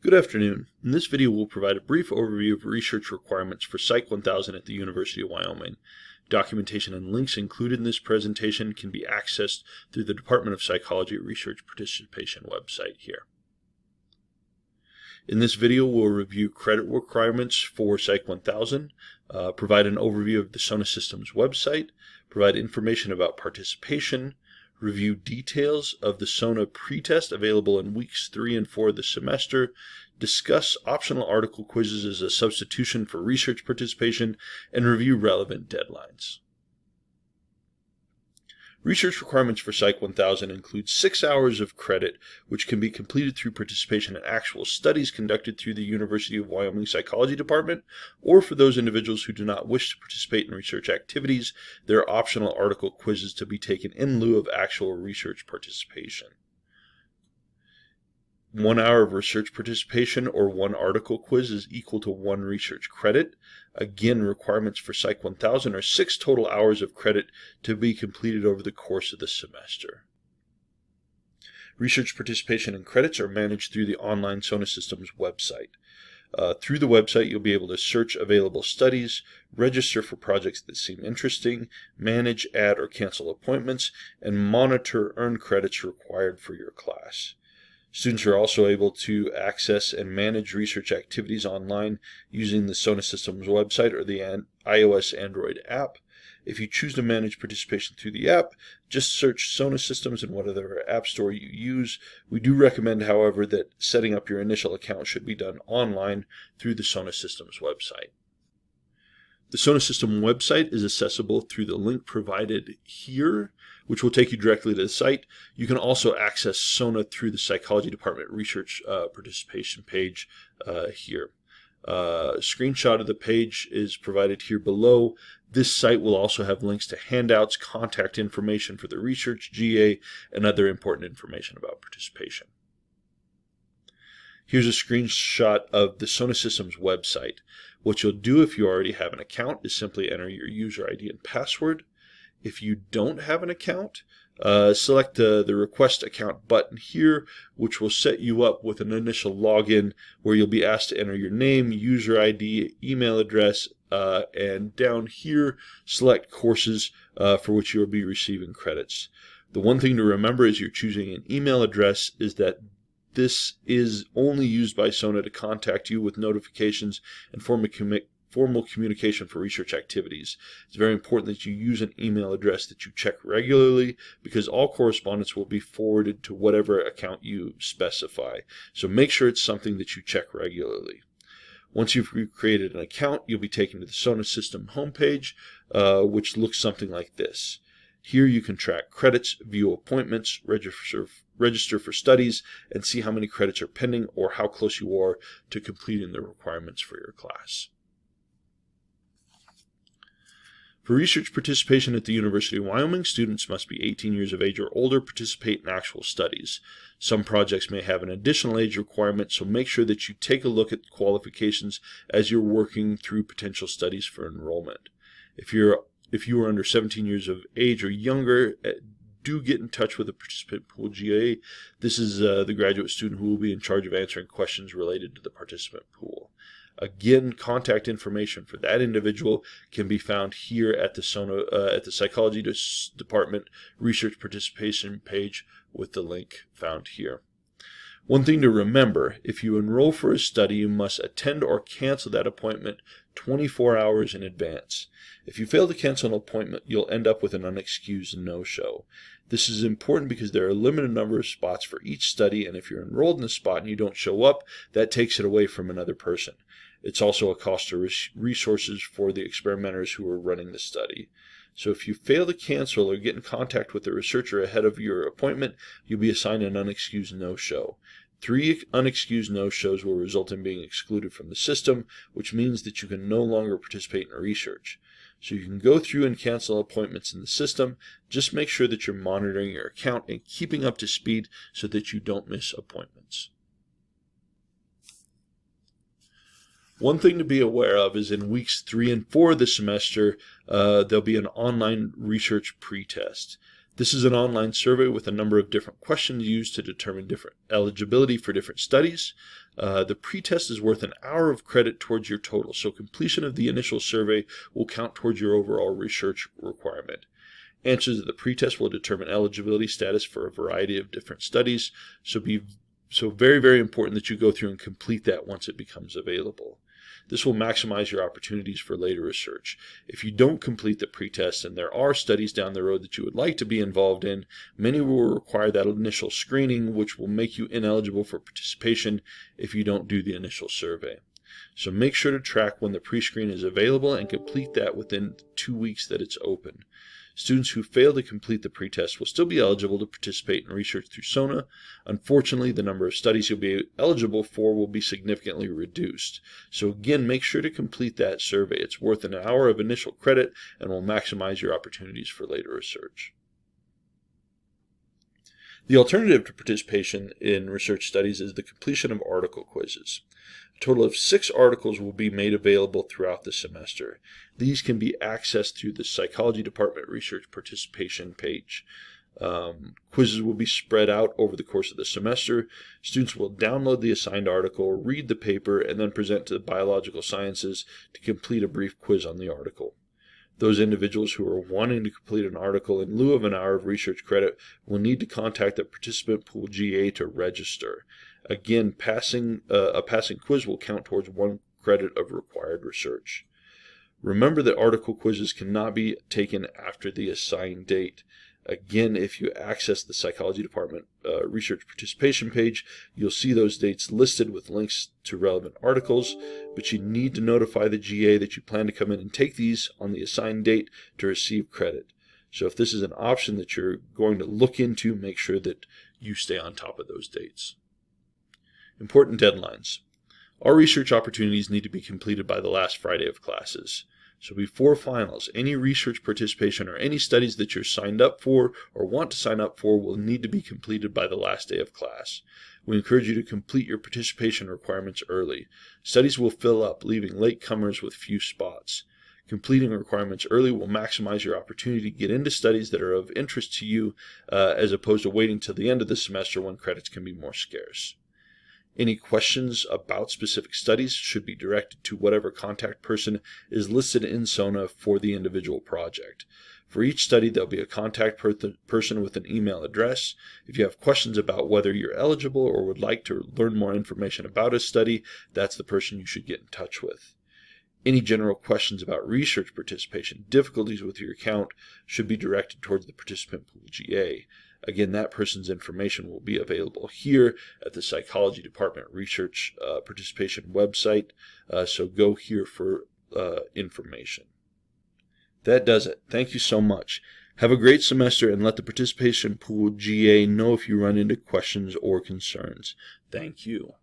Good afternoon. In this video, we'll provide a brief overview of research requirements for PSYC 1000 at the University of Wyoming. Documentation and links included in this presentation can be accessed through the Department of Psychology Research Participation website here. In this video, we'll review credit requirements for PSYC 1000, provide an overview of the SONA Systems website, provide information about participation, review details of the SONA pretest available in weeks 3 and 4 of the semester, discuss optional article quizzes as a substitution for research participation, and review relevant deadlines. Research requirements for PSYC 1000 include 6 hours of credit, which can be completed through participation in actual studies conducted through the University of Wyoming Psychology Department, or for those individuals who do not wish to participate in research activities, there are optional article quizzes to be taken in lieu of actual research participation. 1 hour of research participation or 1 article quiz is equal to 1 research credit. Again, requirements for PSYC 1000 are 6 total hours of credit to be completed over the course of the semester. Research participation and credits are managed through the online SONA Systems website. Through the website, you'll be able to search available studies, register for projects that seem interesting, manage, add, or cancel appointments, and monitor earned credits required for your class. Students are also able to access and manage research activities online using the SONA Systems website or the iOS Android app. If you choose to manage participation through the app, just search SONA Systems in whatever app store you use. We do recommend, however, that setting up your initial account should be done online through the SONA Systems website. The SONA System website is accessible through the link provided here, which will take you directly to the site. You can also access SONA through the Psychology Department Research Participation page here. A screenshot of the page is provided here below. This site will also have links to handouts, contact information for the research GA, and other important information about participation. Here's a screenshot of the SONA Systems website. What you'll do if you already have an account is simply enter your user ID and password. If you don't have an account, select the Request Account button here, which will set you up with an initial login where you'll be asked to enter your name, user ID, email address, and down here, select courses for which you'll be receiving credits. The one thing to remember as you're choosing an email address is that this is only used by SONA to contact you with notifications and formal communication for research activities. It's very important that you use an email address that you check regularly because all correspondence will be forwarded to whatever account you specify. So make sure it's something that you check regularly. Once you've created an account, you'll be taken to the SONA System homepage, which looks something like this. Here you can track credits, view appointments, register for studies, and see how many credits are pending or how close you are to completing the requirements for your class. For research participation at the University of Wyoming, students must be 18 years of age or older to participate in actual studies. Some projects may have an additional age requirement, so make sure that you take a look at the qualifications as you're working through potential studies for enrollment. If you are under 17 years of age or younger, do get in touch with the participant pool GA. This is the graduate student who will be in charge of answering questions related to the participant pool. Again, contact information for that individual can be found here at the Psychology Department Research Participation page with the link found here. One thing to remember, if you enroll for a study, you must attend or cancel that appointment 24 hours in advance. If you fail to cancel an appointment, you'll end up with an unexcused no-show. This is important because there are a limited number of spots for each study, and if you're enrolled in a spot and you don't show up, that takes it away from another person. It's also a cost to resources for the experimenters who are running the study. So if you fail to cancel or get in contact with the researcher ahead of your appointment, you'll be assigned an unexcused no-show. 3 unexcused no-shows will result in being excluded from the system, which means that you can no longer participate in research. So you can go through and cancel appointments in the system. Just make sure that you're monitoring your account and keeping up to speed so that you don't miss appointments. One thing to be aware of is in weeks 3 and 4 of the semester, there'll be an online research pretest. This is an online survey with a number of different questions used to determine different eligibility for different studies. The pretest is worth an hour of credit towards your total, so completion of the initial survey will count towards your overall research requirement. Answers to the pretest will determine eligibility status for a variety of different studies, so very, very important that you go through and complete that once it becomes available. This will maximize your opportunities for later research. If you don't complete the pretest and there are studies down the road that you would like to be involved in, many will require that initial screening, which will make you ineligible for participation if you don't do the initial survey. So make sure to track when the pre-screen is available and complete that within 2 weeks that it's open. Students who fail to complete the pretest will still be eligible to participate in research through SONA. Unfortunately, the number of studies you'll be eligible for will be significantly reduced. So again, make sure to complete that survey. It's worth an hour of initial credit and will maximize your opportunities for later research. The alternative to participation in research studies is the completion of article quizzes. A total of 6 articles will be made available throughout the semester. These can be accessed through the Psychology Department Research Participation page. Quizzes will be spread out over the course of the semester. Students will download the assigned article, read the paper, and then present to the biological sciences to complete a brief quiz on the article. Those individuals who are wanting to complete an article in lieu of an hour of research credit will need to contact the participant pool GA to register. Again, a passing quiz will count towards 1 credit of required research. Remember that article quizzes cannot be taken after the assigned date. Again, if you access the Psychology Department Research Participation page, you'll see those dates listed with links to relevant articles, but you need to notify the GA that you plan to come in and take these on the assigned date to receive credit. So if this is an option that you're going to look into, make sure that you stay on top of those dates. Important deadlines. Our research opportunities need to be completed by the last Friday of classes. So before finals, any research participation or any studies that you're signed up for or want to sign up for will need to be completed by the last day of class. We encourage you to complete your participation requirements early. Studies will fill up, leaving latecomers with few spots. Completing requirements early will maximize your opportunity to get into studies that are of interest to you, as opposed to waiting till the end of the semester when credits can be more scarce. Any questions about specific studies should be directed to whatever contact person is listed in SONA for the individual project. For each study, there'll be a contact person with an email address. If you have questions about whether you're eligible or would like to learn more information about a study, that's the person you should get in touch with. Any general questions about research participation, difficulties with your account, should be directed towards the participant pool GA. Again, that person's information will be available here at the Psychology Department Research Participation website, so go here for information. That does it. Thank you so much. Have a great semester and let the Participation Pool GA know if you run into questions or concerns. Thank you.